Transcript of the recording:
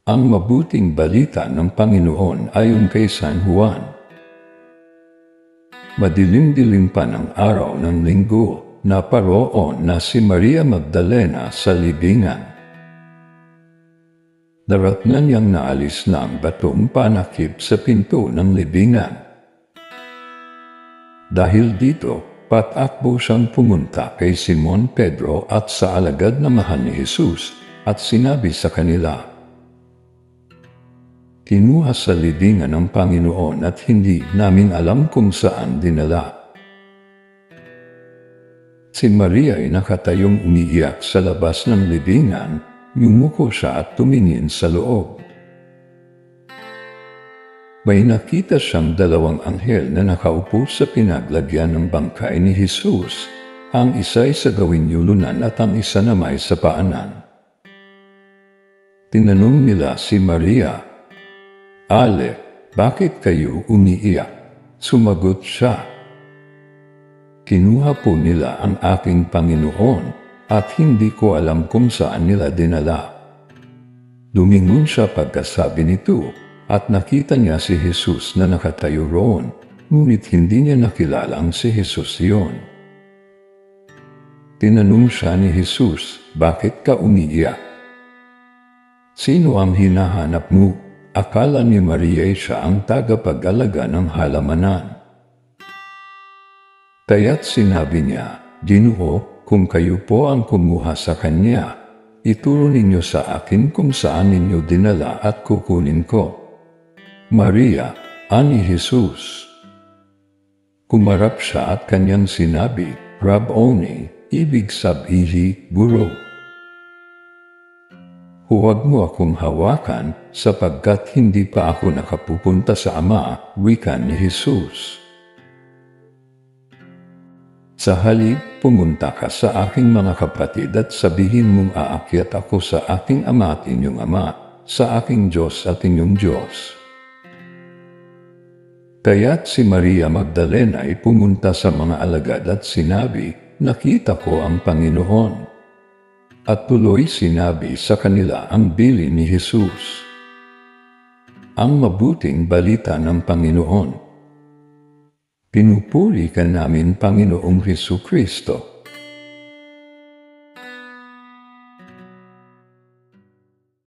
Ang mabuting balita ng Panginoon ayon kay San Juan. Madilim-dilim pa ng araw ng linggo, naparoon na si Maria Magdalena sa libingan. Daratnan niyang naalis na ang batong panakip sa pinto ng libingan. Dahil dito, patakbo siyang pumunta kay Simon Pedro at sa alagad na mahal ni Jesus at sinabi sa kanila, "Kinuha sa libingan ng Panginoon at hindi namin alam kung saan dinala." Si Maria ay nakatayong umiiyak sa labas ng libingan, yumuko siya at tumingin sa loob. May nakita siyang dalawang anghel na nakaupo sa pinaglagyan ng bangkay ni Jesus, ang isa ay sa gawing yulunan at ang isa naman sa paanan. Tinanong nila si Maria, "Ale, bakit kayo umiiyak?" Sumagot siya, "Kinuha po nila ang aking Panginoon at hindi ko alam kung saan nila dinala." Lumingon siya pagkasabi nito at nakita niya si Jesus na nakatayo roon, ngunit hindi niya nakilalang si Jesus iyon. Tinanong siya ni Jesus, "Bakit ka umiiyak? Sino ang hinahanap mo?" Akala ni Maria ay siya ang tagapag-alaga ng halamanan. Kaya't sinabi niya, "Ginoo, kung kayo po ang kumuha sa kanya, ituro ninyo sa akin kung saan ninyo dinala at kukunin ko." "Maria," ani Jesus. Kumarap siya at kanyang sinabi, "Rabboni," ibig sabihin, guro. "Huwag mo akong hawakan, sapagkat hindi pa ako nakapupunta sa Ama," wika ni Jesus. "Sa halip, pumunta ka sa aking mga kapatid at sabihin mong aakyat ako sa aking Ama at inyong Ama, sa aking Diyos at inyong Diyos." Kaya't si Maria Magdalena ay pumunta sa mga alagad at sinabi, "Nakita ko ang Panginoon." At tuloy sinabi sa kanila ang bilin ni Jesus. Ang mabuting balita ng Panginoon. Pinupuri ka namin, Panginoong Hesukristo.